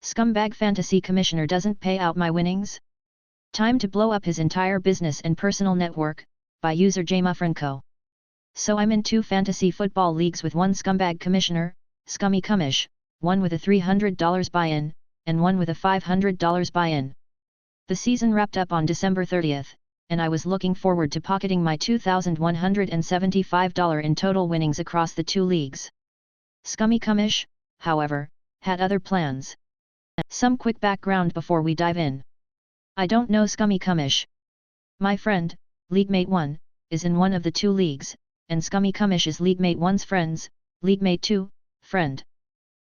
Scumbag fantasy commissioner doesn't pay out my winnings? Time to blow up his entire business and personal network, by user JMuffrinCo. So I'm in 2 fantasy football leagues with one scumbag commissioner, Scummy Cummish, one with a $300 buy-in, and one with a $500 buy-in. The season wrapped up on December 30th, and I was looking forward to pocketing my $2,175 in total winnings across the 2 leagues. Scummy Cummish, however, had other plans. Some quick background before we dive in. I don't know Scummy Cummish. My friend, Leaguemate 1, is in one of the 2 leagues, and Scummy Cummish is Leaguemate 1's friends, Leaguemate 2, friend.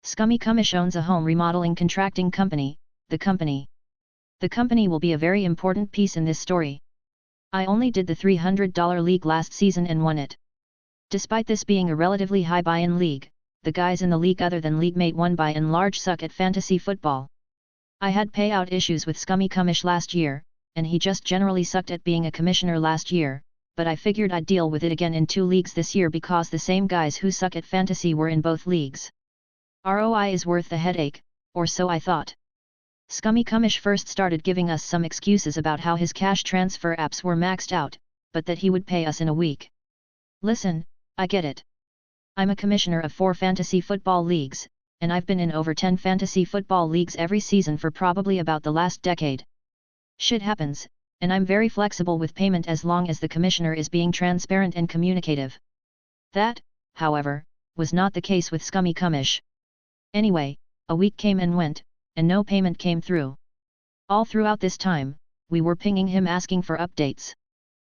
Scummy Cummish owns a home remodeling contracting company, The Company. The Company will be a very important piece in this story. I only did the $300 league last season and won it. Despite this being a relatively high buy-in league, the guys in the league other than Leaguemate 1 by and large suck at fantasy football. I had payout issues with Scummy Cummish last year, and he just generally sucked at being a commissioner last year, but I figured I'd deal with it again in 2 leagues this year because the same guys who suck at fantasy were in both leagues. ROI is worth the headache, or so I thought. Scummy Cummish first started giving us some excuses about how his cash transfer apps were maxed out, but that he would pay us in a week. Listen, I get it. I'm a commissioner of 4 fantasy football leagues, and I've been in over 10 fantasy football leagues every season for probably about the last decade. Shit happens, and I'm very flexible with payment as long as the commissioner is being transparent and communicative. That, however, was not the case with Scummy Cummish. Anyway, a week came and went, and no payment came through. All throughout this time, we were pinging him asking for updates.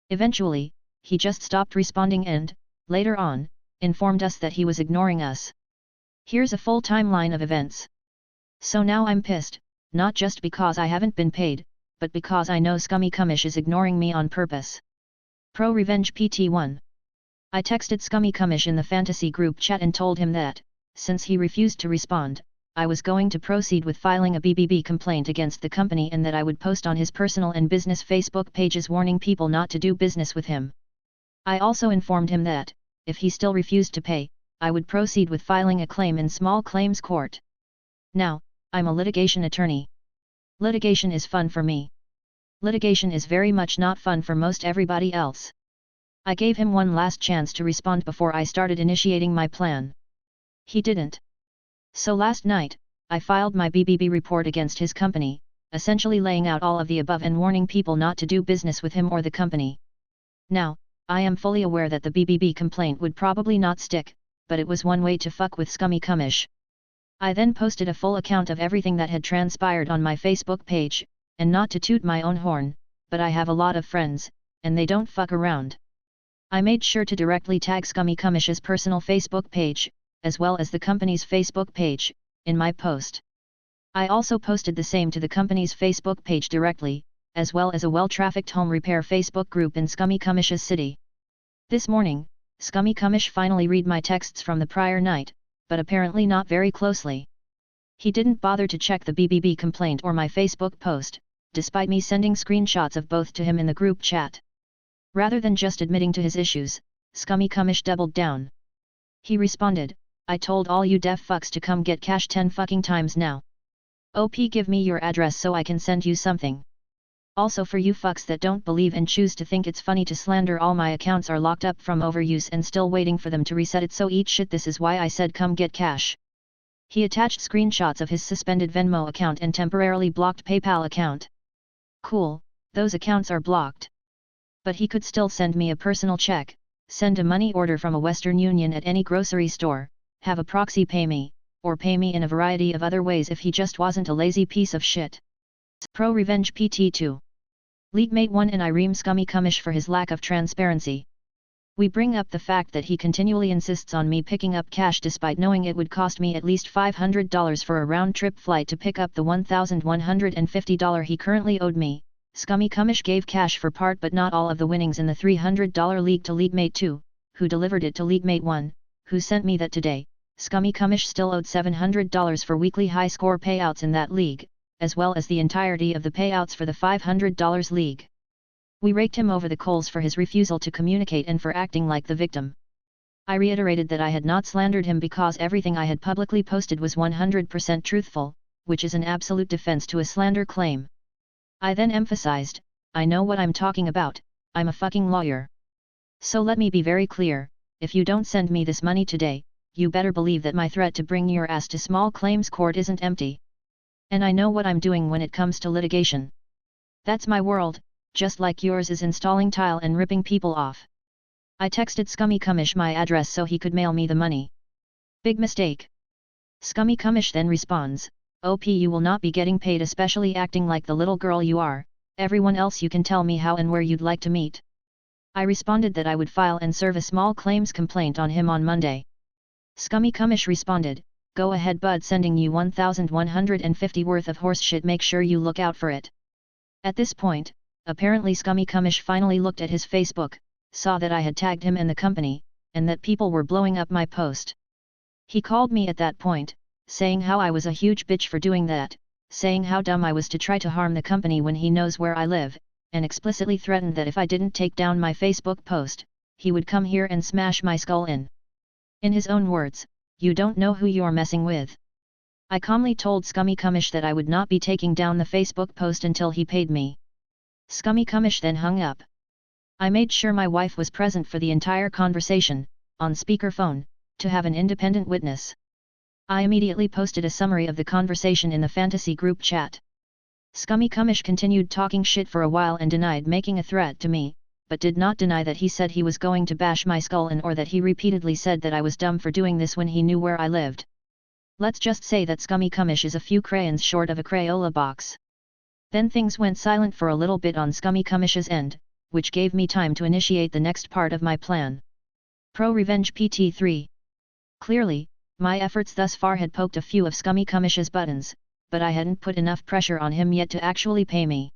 Eventually, he just stopped responding and, later on, informed us that he was ignoring us. Here's a full timeline of events. So now I'm pissed, not just because I haven't been paid, but because I know Scummy Cummish is ignoring me on purpose. ProRevenge PT1. I texted Scummy Cummish in the fantasy group chat and told him that, since he refused to respond, I was going to proceed with filing a BBB complaint against the company and that I would post on his personal and business Facebook pages warning people not to do business with him. I also informed him that, if he still refused to pay, I would proceed with filing a claim in small claims court. Now, I'm a litigation attorney. Litigation is fun for me. Litigation is very much not fun for most everybody else. I gave him one last chance to respond before I started initiating my plan. He didn't. So last night, I filed my BBB report against his company, essentially laying out all of the above and warning people not to do business with him or the company. Now, I am fully aware that the BBB complaint would probably not stick, but it was one way to fuck with Scummy Cummish. I then posted a full account of everything that had transpired on my Facebook page, and not to toot my own horn, but I have a lot of friends, and they don't fuck around. I made sure to directly tag Scummy Cummish's personal Facebook page, as well as the company's Facebook page, in my post. I also posted the same to the company's Facebook page directly, as well as a well-trafficked home repair Facebook group in Scummy Cummish's city. This morning, Scummy Cummish finally read my texts from the prior night, but apparently not very closely. He didn't bother to check the BBB complaint or my Facebook post, despite me sending screenshots of both to him in the group chat. Rather than just admitting to his issues, Scummy Cummish doubled down. He responded, "I told all you deaf fucks to come get cash 10 fucking times now. OP, give me your address so I can send you something. Also, for you fucks that don't believe and choose to think it's funny to slander, all my accounts are locked up from overuse and still waiting for them to reset it, so eat shit. This is why I said come get cash." He attached screenshots of his suspended Venmo account and temporarily blocked PayPal account. Cool, those accounts are blocked. But he could still send me a personal check, send a money order from a Western Union at any grocery store, have a proxy pay me, or pay me in a variety of other ways if he just wasn't a lazy piece of shit. ProRevenge PT2. Leaguemate 1 and I ream Scummy Cummish for his lack of transparency. We bring up the fact that he continually insists on me picking up cash despite knowing it would cost me at least $500 for a round-trip flight to pick up the $1,150 he currently owed me. Scummy Cummish gave cash for part but not all of the winnings in the $300 league to Leaguemate 2, who delivered it to Leaguemate 1, who sent me that today. Scummy Cummish still owed $700 for weekly high-score payouts in that league, as well as the entirety of the payouts for the $500 league. We raked him over the coals for his refusal to communicate and for acting like the victim. I reiterated that I had not slandered him because everything I had publicly posted was 100% truthful, which is an absolute defense to a slander claim. I then emphasized, I know what I'm talking about, I'm a fucking lawyer. So let me be very clear, if you don't send me this money today, you better believe that my threat to bring your ass to small claims court isn't empty. And I know what I'm doing when it comes to litigation. That's my world, just like yours is installing tile and ripping people off. I texted Scummy Cumish my address so he could mail me the money. Big mistake. Scummy Cumish then responds, OP, you will not be getting paid, especially acting like the little girl you are. Everyone else, you can tell me how and where you'd like to meet. I responded that I would file and serve a small claims complaint on him on Monday. Scummy Cumish responded, go ahead bud, sending you 1,150 worth of horseshit, make sure you look out for it. At this point, apparently Scummy Cumish finally looked at his Facebook, saw that I had tagged him and the company, and that people were blowing up my post. He called me at that point, saying how I was a huge bitch for doing that, saying how dumb I was to try to harm the company when he knows where I live, and explicitly threatened that if I didn't take down my Facebook post, he would come here and smash my skull in. In his own words, you don't know who you're messing with. I calmly told Scummy Cumish that I would not be taking down the Facebook post until he paid me. Scummy Cumish then hung up. I made sure my wife was present for the entire conversation, on speakerphone, to have an independent witness. I immediately posted a summary of the conversation in the fantasy group chat. Scummy Cumish continued talking shit for a while and denied making a threat to me, but did not deny that he said he was going to bash my skull in, or that he repeatedly said that I was dumb for doing this when he knew where I lived. Let's just say that Scummy Cumish is a few crayons short of a Crayola box. Then things went silent for a little bit on Scummy Cumish's end, which gave me time to initiate the next part of my plan. ProRevenge PT3. Clearly, my efforts thus far had poked a few of Scummy Cumish's buttons, but I hadn't put enough pressure on him yet to actually pay me.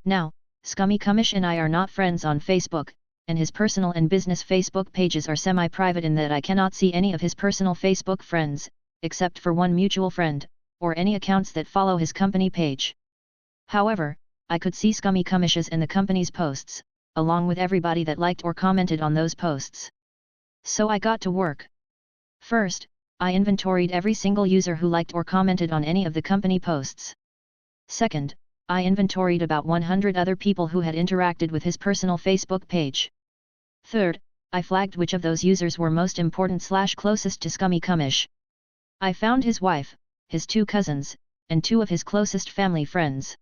Now, Scummy Cumish and I are not friends on Facebook, and his personal and business Facebook pages are semi-private in that I cannot see any of his personal Facebook friends, except for one mutual friend, or any accounts that follow his company page. However, I could see Scummy Cumish's and the company's posts, along with everybody that liked or commented on those posts. So I got to work. First, I inventoried every single user who liked or commented on any of the company posts. Second, I inventoried about 100 other people who had interacted with his personal Facebook page. Third, I flagged which of those users were most important / closest to Scummy Cumish. I found his wife, his 2 cousins, and 2 of his closest family friends.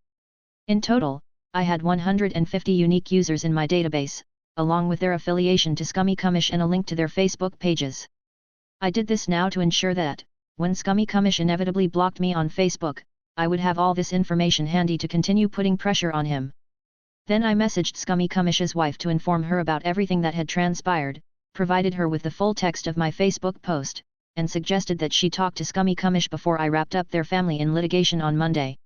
In total, I had 150 unique users in my database, along with their affiliation to Scummy Cumish and a link to their Facebook pages. I did this now to ensure that, when Scummy Cumish inevitably blocked me on Facebook, I would have all this information handy to continue putting pressure on him. Then I messaged Scummy Cumish's wife to inform her about everything that had transpired, provided her with the full text of my Facebook post, and suggested that she talk to Scummy Cumish before I wrapped up their family in litigation on Monday.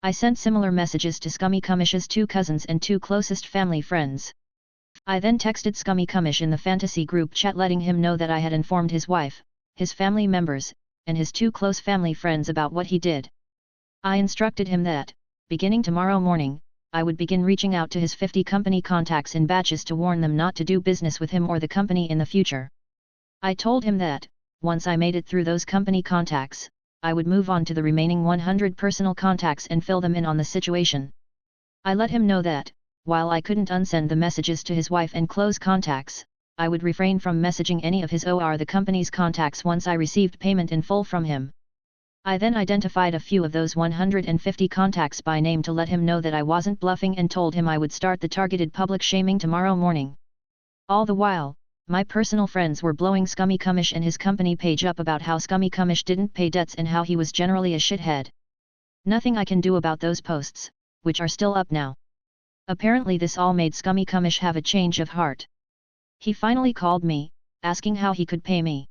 I sent similar messages to Scummy Cumish's 2 cousins and 2 closest family friends. I then texted Scummy Cumish in the fantasy group chat letting him know that I had informed his wife, his family members, and his 2 close family friends about what he did. I instructed him that, beginning tomorrow morning, I would begin reaching out to his 50 company contacts in batches to warn them not to do business with him or the company in the future. I told him that, once I made it through those company contacts, I would move on to the remaining 100 personal contacts and fill them in on the situation. I let him know that, while I couldn't unsend the messages to his wife and close contacts, I would refrain from messaging any of his or the company's contacts once I received payment in full from him. I then identified a few of those 150 contacts by name to let him know that I wasn't bluffing and told him I would start the targeted public shaming tomorrow morning. All the while, my personal friends were blowing Scummy Cumish and his company page up about how Scummy Cumish didn't pay debts and how he was generally a shithead. Nothing I can do about those posts, which are still up now. Apparently this all made Scummy Cumish have a change of heart. He finally called me, asking how he could pay me.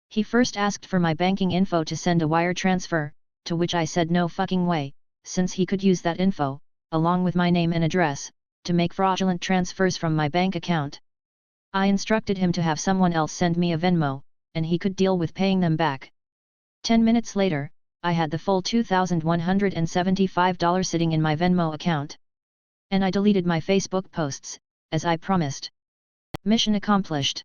He first asked for my banking info to send a wire transfer, to which I said no fucking way, since he could use that info, along with my name and address, to make fraudulent transfers from my bank account. I instructed him to have someone else send me a Venmo, and he could deal with paying them back. 10 minutes later, I had the full $2,175 sitting in my Venmo account. And I deleted my Facebook posts, as I promised. Mission accomplished.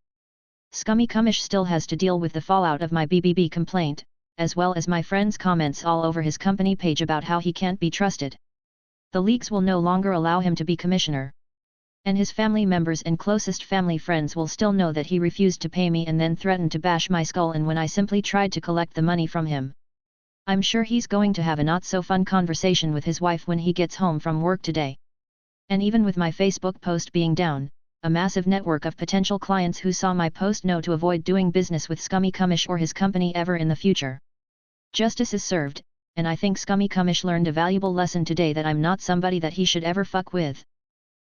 Scummy Cumish still has to deal with the fallout of my BBB complaint, as well as my friends' comments all over his company page about how he can't be trusted. The leagues will no longer allow him to be commissioner. And his family members and closest family friends will still know that he refused to pay me and then threatened to bash my skull in when I simply tried to collect the money from him. I'm sure he's going to have a not-so-fun conversation with his wife when he gets home from work today. And even with my Facebook post being down, a massive network of potential clients who saw my post know to avoid doing business with Scummy Cumish or his company ever in the future. Justice is served, and I think Scummy Cumish learned a valuable lesson today that I'm not somebody that he should ever fuck with.